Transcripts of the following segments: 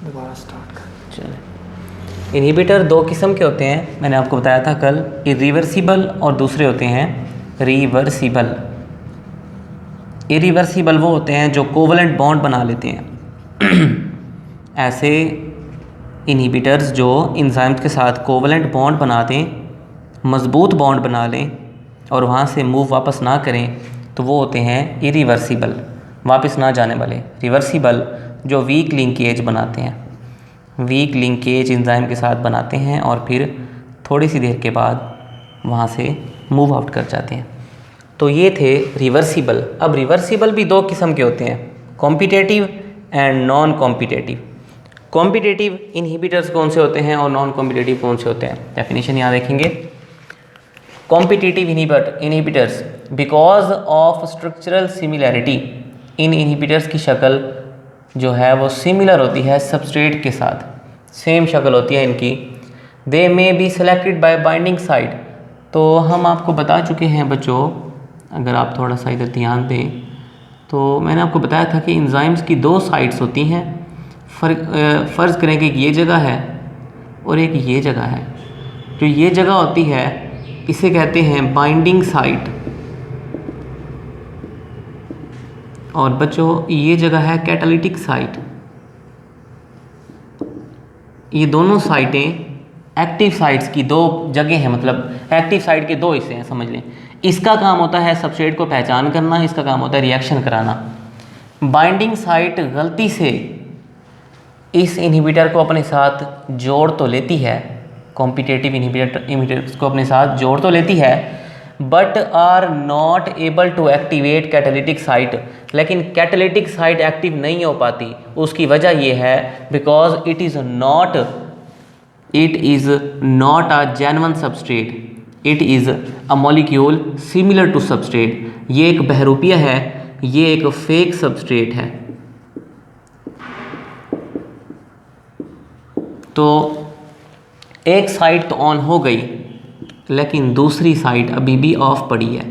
दोबारा स्टार्ट कर। चलिए, इनहिबिटर दो किस्म के होते हैं, मैंने आपको बताया था कल, इरिवर्सिबल और दूसरे होते हैं रिवर्सिबल। इरिवर्सिबल वो होते हैं जो कोवलेंट बॉन्ड बना लेते हैं। ऐसे इनहिबिटर्स जो एंजाइम्स के साथ कोवलेंट बॉन्ड बना दें, मज़बूत बॉन्ड बना लें और वहाँ से मूव वापस ना करें, तो वो होते हैं इरिवर्सिबल, वापस ना जाने वाले। रिवर्सिबल जो वीक लिंकेज बनाते हैं, वीक लिंकेज एंजाइम के साथ बनाते हैं और फिर थोड़ी सी देर के बाद वहाँ से मूव आउट कर जाते हैं। तो ये थे रिवर्सिबल। अब रिवर्सिबल भी दो किस्म के होते हैं, competitive and non competitive. Competitive inhibitors कौन से होते हैं और नॉन कॉम्पिटेटिव कौन से होते हैं, डेफिनेशन यहाँ देखेंगे। Competitive inhibitors because of structural similarity, in inhibitors की शक्ल जो है वो सिमिलर होती है सबस्ट्रेट के साथ, सेम शक्ल होती है इनकी। They may be selected by binding site, तो हम आपको बता चुके हैं बच्चों, अगर आप थोड़ा सा इधर ध्यान दें तो मैंने आपको बताया था कि एंजाइम्स की दो साइट्स होती हैं। फ़र्ज़ करें कि ये जगह है और एक ये जगह है। जो ये जगह होती है इसे कहते हैं बाइंडिंग साइट, और बच्चों ये जगह है कैटालिटिक साइट। ये दोनों साइटें एक्टिव साइट्स की दो जगह हैं, मतलब एक्टिव साइट के दो हिस्से हैं समझ लें। इसका काम होता है सबस्ट्रेट को पहचान करना, इसका काम होता है रिएक्शन कराना। बाइंडिंग साइट गलती से इस इनहिबिटर को अपने साथ जोड़ तो लेती है, कॉम्पिटेटिव इनहिबिटर्स को अपने साथ जोड़ तो लेती है, but are not able to activate catalytic site, लेकिन कैटालिटिक साइट एक्टिव नहीं हो पाती। उसकी वजह ये है because it is not a genuine substrate, it is a molecule similar to substrate. ये एक बहरूपिया है, ये एक फेक सबस्ट्रेट है। तो एक साइड तो ऑन हो गई लेकिन दूसरी साइड अभी भी ऑफ पड़ी है,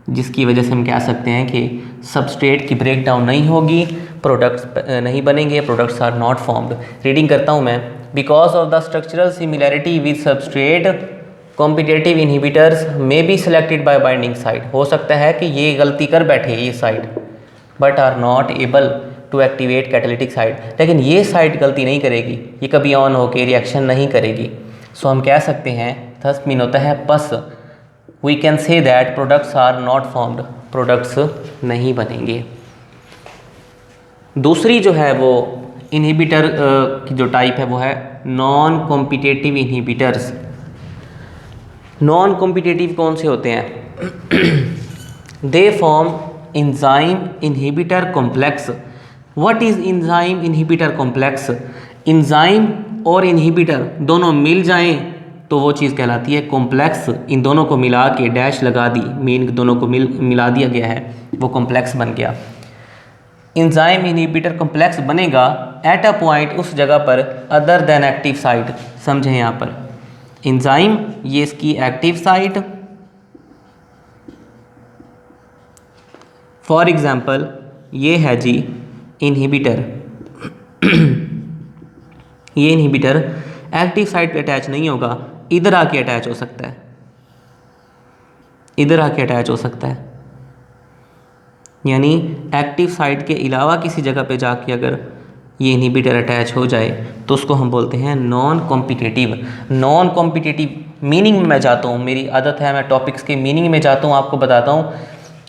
जिसकी वजह से हम कह सकते हैं कि सबस्ट्रेट की ब्रेक डाउन नहीं होगी, प्रोडक्ट्स नहीं बनेंगे, products are not formed. Reading करता हूँ मैं। Because of the structural similarity with substrate, competitive inhibitors may be selected by binding site. हो सकता है कि ये गलती कर बैठे ये side, but are not able to activate catalytic site, लेकिन ये साइट गलती नहीं करेगी, ये कभी ऑन होकर रिएक्शन नहीं करेगी। सो हम कह सकते हैं, थस मीन होता है पस, we can say that products are not formed, products नहीं बनेंगे। दूसरी जो है वो इनहिबिटर की जो टाइप है वो है non competitive inhibitors. Non competitive कौन से होते हैं? They form enzyme inhibitor complex. What is enzyme inhibitor complex? Enzyme और इनहिबिटर दोनों मिल जाएं तो वो चीज़ कहलाती है कॉम्प्लेक्स। इन दोनों को मिला के डैश लगा दी, मीन दोनों को मिला दिया गया है, वो कॉम्प्लेक्स बन गया। एंजाइम इनहिबिटर कॉम्प्लेक्स बनेगा एट अ पॉइंट, उस जगह पर अदर देन एक्टिव साइट। समझें यहाँ पर एंजाइम, ये इसकी एक्टिव साइट। फॉर एग्जाम्पल ये है जी इनहिबिटर। ये इनहिबिटर एक्टिव साइट पे अटैच नहीं होगा, इधर आके अटैच हो सकता है, इधर आके अटैच हो सकता है। यानी एक्टिव साइट के अलावा किसी जगह पे जाके अगर ये इनहिबिटर अटैच हो जाए तो उसको हम बोलते हैं non competitive. Non competitive meaning में मैं जाता हूँ, मेरी आदत है मैं टॉपिक्स के मीनिंग में जाता हूँ, आपको बताता हूँ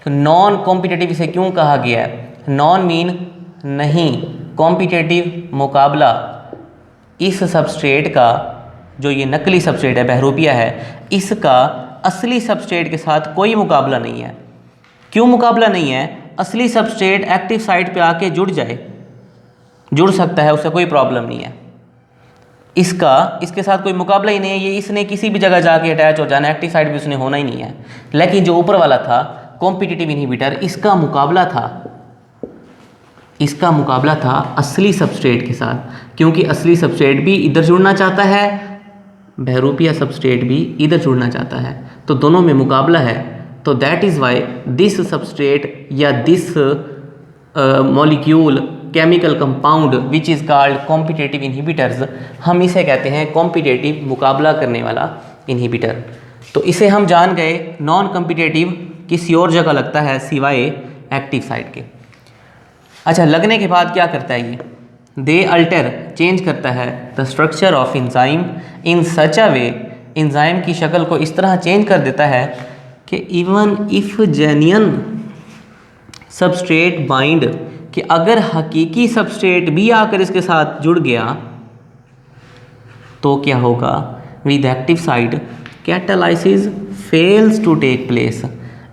नॉन कॉम्पिटेटिव इसे क्यों कहा गया है। नॉन मीन नहीं, कॉम्पिटेटिव मुकाबला। इस सबस्ट्रेट का, जो ये नकली सबस्ट्रेट है, बहरूपिया है, इसका असली सबस्ट्रेट के साथ कोई मुकाबला नहीं है। क्यों मुकाबला नहीं है? असली सबस्ट्रेट एक्टिव साइट पे आके जुड़ जाए, जुड़ सकता है, उससे कोई प्रॉब्लम नहीं है। इसके साथ कोई मुकाबला ही नहीं है, ये इसने किसी भी जगह जाके अटैच हो जाना, एक्टिव साइट भी उसने होना ही नहीं है। लेकिन जो ऊपर वाला था कॉम्पिटिटिव इनहिबिटर, इसका मुकाबला था, इसका मुकाबला था असली सबस्ट्रेट के साथ, क्योंकि असली सबस्ट्रेट भी इधर जुड़ना चाहता है, बहरूपिया सबस्ट्रेट भी इधर जुड़ना चाहता है, तो दोनों में मुकाबला है। तो that is why this substrate या this molecule chemical compound which is called competitive inhibitors, हम इसे कहते हैं कॉम्पिटिटिव, मुकाबला करने वाला इनहिबिटर। तो इसे हम जान गए। नॉन कॉम्पिटिटिव किसी और जगह लगता है सिवाय एक्टिव साइट के। अच्छा, लगने के बाद क्या करता है ये? दे अल्टर, चेंज करता है the structure of enzyme in such a way, enzyme की शक्ल को इस तरह चेंज कर देता है कि even if genuine substrate bind, कि अगर हकीकी सबस्ट्रेट भी आकर इसके साथ जुड़ गया तो क्या होगा? With active site catalysis fails to take place,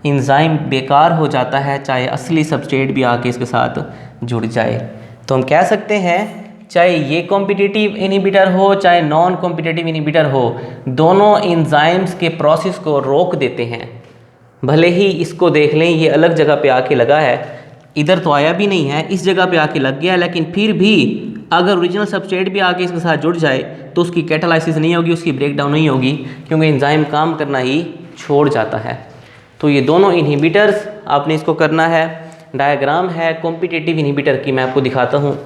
enzyme बेकार हो जाता है चाहे असली सबस्ट्रेट भी आके इसके साथ जुड़ जाए। तो हम कह सकते हैं चाहे ये कॉम्पिटिटिव इनहिबिटर हो चाहे नॉन कॉम्पिटिटिव इनहिबिटर हो, दोनों इंजाइम्स के प्रोसेस को रोक देते हैं। भले ही इसको देख लें ये अलग जगह पे आके लगा है, इधर तो आया भी नहीं है, इस जगह पे आके लग गया है, लेकिन फिर भी अगर ओरिजिनल सबस्ट्रेट भी आके इसके साथ जुड़ जाए तो उसकी कैटालाइसिस नहीं होगी, उसकी ब्रेकडाउन नहीं होगी, क्योंकि एंजाइम काम करना ही छोड़ जाता है। तो ये दोनों इनहिबिटर्स आपने इसको करना है। डायग्राम है कॉम्पिटिटिव इनहिबिटर की, मैं आपको दिखाता हूँ।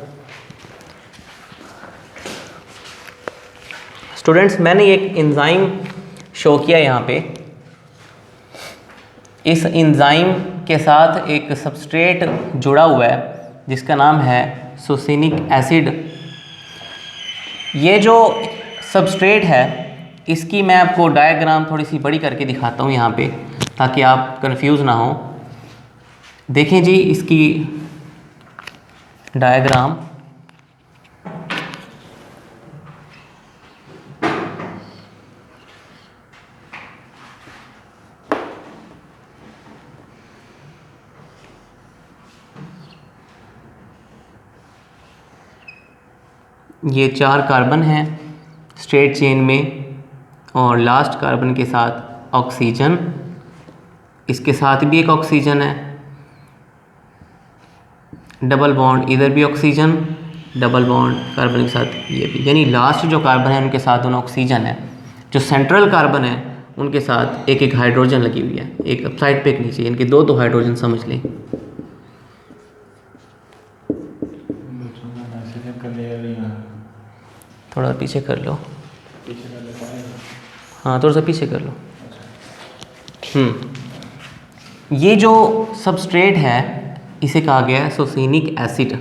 स्टूडेंट्स, मैंने एक एंजाइम शो किया यहाँ पे। इस एंजाइम के साथ एक सबस्ट्रेट जुड़ा हुआ है जिसका नाम है सुसिनिक एसिड। ये जो सबस्ट्रेट है इसकी मैं आपको डायग्राम थोड़ी सी बड़ी करके दिखाता हूँ यहाँ पे, ताकि आप कंफ्यूज ना हो। देखें जी इसकी डायग्राम। ये 4 कार्बन हैं स्ट्रेट चेन में और लास्ट कार्बन के साथ ऑक्सीजन, इसके साथ भी एक ऑक्सीजन है, डबल बॉन्ड, इधर भी ऑक्सीजन, डबल बॉन्ड कार्बन के साथ ये भी, यानी लास्ट जो कार्बन है उनके साथ दोनों ऑक्सीजन है। जो सेंट्रल कार्बन है उनके साथ एक एक हाइड्रोजन लगी हुई है, एक अप साइड पे एक नीचे, इनके दो दो हाइड्रोजन समझ लें। थोड़ा पीछे कर लो, हाँ थोड़ा सा पीछे कर लो। ये जो सबस्ट्रेट है इसे कहा गया है सुसिनिक एसिड।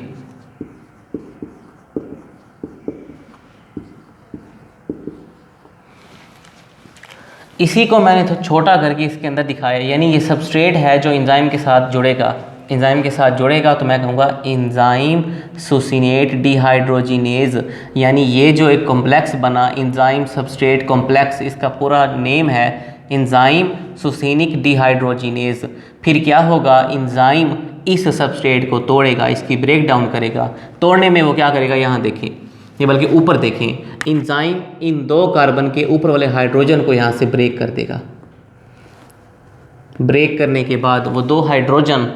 इसी को मैंने तो छोटा करके इसके अंदर दिखाया, यानी ये सबस्ट्रेट है जो एंजाइम के साथ जुड़ेगा। एंजाइम के साथ जुड़ेगा तो मैं कहूँगा एंजाइम सुसिनेट डिहाइड्रोजिनेज, यानी ये जो एक कॉम्प्लेक्स बना एंजाइम सबस्ट्रेट कॉम्प्लेक्स, इसका पूरा नेम है एंजाइम सुसिनिक डिहाइड्रोजिनेज। फिर क्या होगा, एंजाइम इस सबस्ट्रेट को तोड़ेगा, इसकी ब्रेक डाउन करेगा। तोड़ने में वो क्या करेगा, यहाँ देखें, ये बल्कि ऊपर देखें, एंजाइम इन 2 कार्बन के ऊपर वाले हाइड्रोजन को यहाँ से ब्रेक कर देगा। ब्रेक करने के बाद वो 2 हाइड्रोजन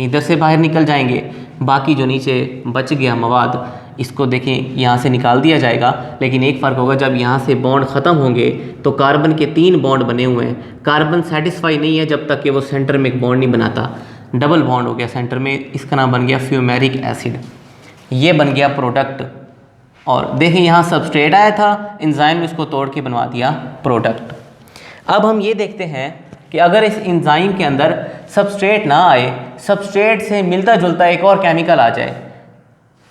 इधर से बाहर निकल जाएंगे, बाकी जो नीचे बच गया मवाद इसको देखें यहाँ से निकाल दिया जाएगा। लेकिन एक फ़र्क होगा, जब यहाँ से बॉन्ड ख़त्म होंगे तो कार्बन के 3 बॉन्ड बने हुए हैं। कार्बन सेटिस्फाई नहीं है जब तक कि वो सेंटर में एक बॉन्ड नहीं बनाता, डबल बॉन्ड हो गया सेंटर में, इसका नाम बन गया फ्यूमेरिक एसिड। ये बन गया प्रोडक्ट। और देखिए यहाँ सबस्ट्रेट आया था, एंजाइम ने इसको तोड़ के बनवा दिया प्रोडक्ट। अब हम ये देखते हैं कि अगर इस एंजाइम के अंदर सबस्ट्रेट ना आए, सबस्ट्रेट से मिलता जुलता एक और केमिकल आ जाए,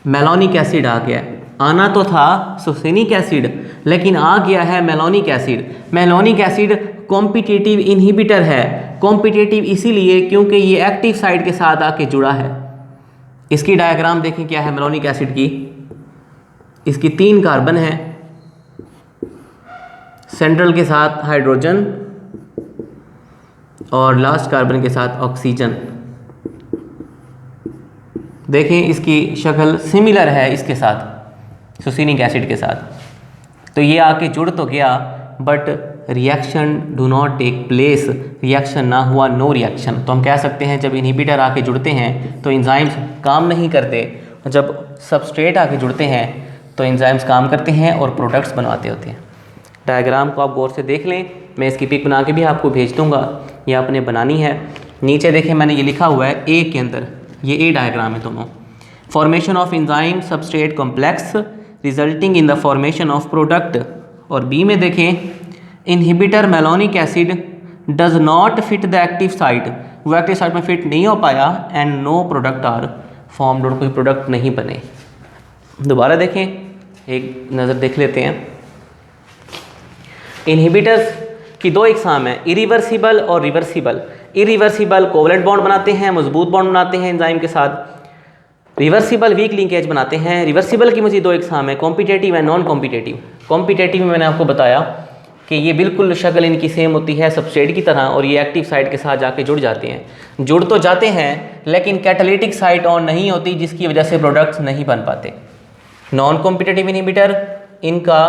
मेलोनिक एसिड आ गया, आना तो था सुसिनिक एसिड लेकिन आ गया है malonic acid. Malonic acid competitive inhibitor है। कॉम्पिटिटिव इसीलिए क्योंकि ये एक्टिव साइट के साथ आके जुड़ा है। इसकी डायग्राम देखें क्या है मेलोनिक एसिड की। इसकी 3 कार्बन है, सेंट्रल के साथ हाइड्रोजन और लास्ट कार्बन के साथ ऑक्सीजन। देखें इसकी शक्ल सिमिलर है इसके साथ, सुसिनिक एसिड के साथ। तो ये आके जुड़ तो गया but reaction do not take place, reaction ना हुआ, नो रिएक्शन। तो हम कह सकते हैं जब इनहिबिटर आके जुड़ते हैं तो एंजाइम्स काम नहीं करते, और जब सबस्ट्रेट आके जुड़ते हैं तो एंजाइम्स काम करते हैं और प्रोडक्ट्स बनवाते होते हैं। डायग्राम को आप गौर से देख लें, मैं इसकी पिक बना के भी आपको भेज दूंगा, ये आपने बनानी है। नीचे देखें मैंने ये लिखा हुआ है ए के अंदर, ये ए डायग्राम है दोनों। Formation of enzyme substrate complex resulting in the formation of product. और बी में देखें, inhibitor malonic acid does not fit the active site, वो एक्टिव साइट में फिट नहीं हो पाया and no product are formed, और कोई प्रोडक्ट नहीं बने। दोबारा देखें, एक नज़र देख लेते हैं। इनहिबिटर्स की दो इकसाम है, इरिवर्सिबल और रिवर्सिबल। इरिवर्सिबल कोवलेंट बॉन्ड बनाते हैं, मजबूत बॉन्ड बनाते हैं एंजाइम के साथ। रिवर्सिबल वीक लिंकेज बनाते हैं। रिवर्सिबल की मज़ीद दो इकसाम है, competitive and non competitive. Competitive में मैंने आपको बताया कि ये बिल्कुल शक्ल इनकी सेम होती है सबस्ट्रेट की तरह, और ये एक्टिव साइट के साथ जाके जुड़ जाते हैं। जुड़ तो जाते हैं लेकिन कैटालिटिक साइट ऑन नहीं होती, जिसकी वजह से प्रोडक्ट्स नहीं बन पाते। नॉन कॉम्पिटेटिव इनहिबिटर, इनका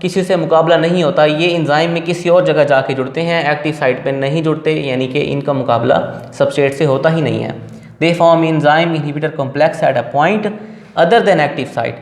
किसी से मुकाबला नहीं होता, ये एंजाइम में किसी और जगह जाके जुड़ते हैं, एक्टिव साइट पे नहीं जुड़ते, यानी कि इनका मुकाबला सबस्ट्रेट से होता ही नहीं है। They form enzyme inhibitor complex at a point other than active site.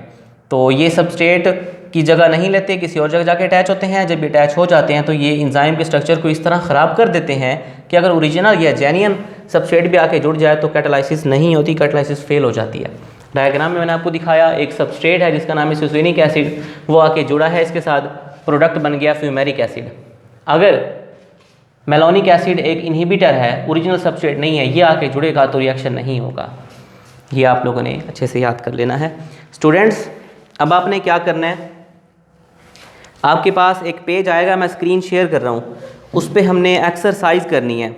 तो ये सबस्ट्रेट की जगह नहीं लेते, किसी और जगह जाके अटैच होते हैं। जब ये अटैच हो जाते हैं तो ये एंजाइम के स्ट्रक्चर को इस तरह ख़राब कर देते हैं कि अगर ओरिजिनल या जेन्युइन सबस्ट्रेट भी आके जुड़ जाए तो कैटालाइसिस नहीं होती, कैटालाइसिस फेल हो जाती है। डायग्राम में मैंने आपको दिखाया, एक सबस्ट्रेट है जिसका नाम है सुसेनिक एसिड, वो आके जुड़ा है इसके साथ, प्रोडक्ट बन गया फ्यूमेरिक एसिड। अगर मेलोनिक एसिड एक इनहिबिटर है, ओरिजिनल सबस्ट्रेट नहीं है, ये आके जुड़ेगा तो रिएक्शन नहीं होगा। ये आप लोगों ने अच्छे से याद कर लेना है। स्टूडेंट्स, अब आपने क्या करना है, आपके पास एक पेज आएगा, मैं स्क्रीन शेयर कर रहा हूँ, उस पर हमने एक्सरसाइज करनी है।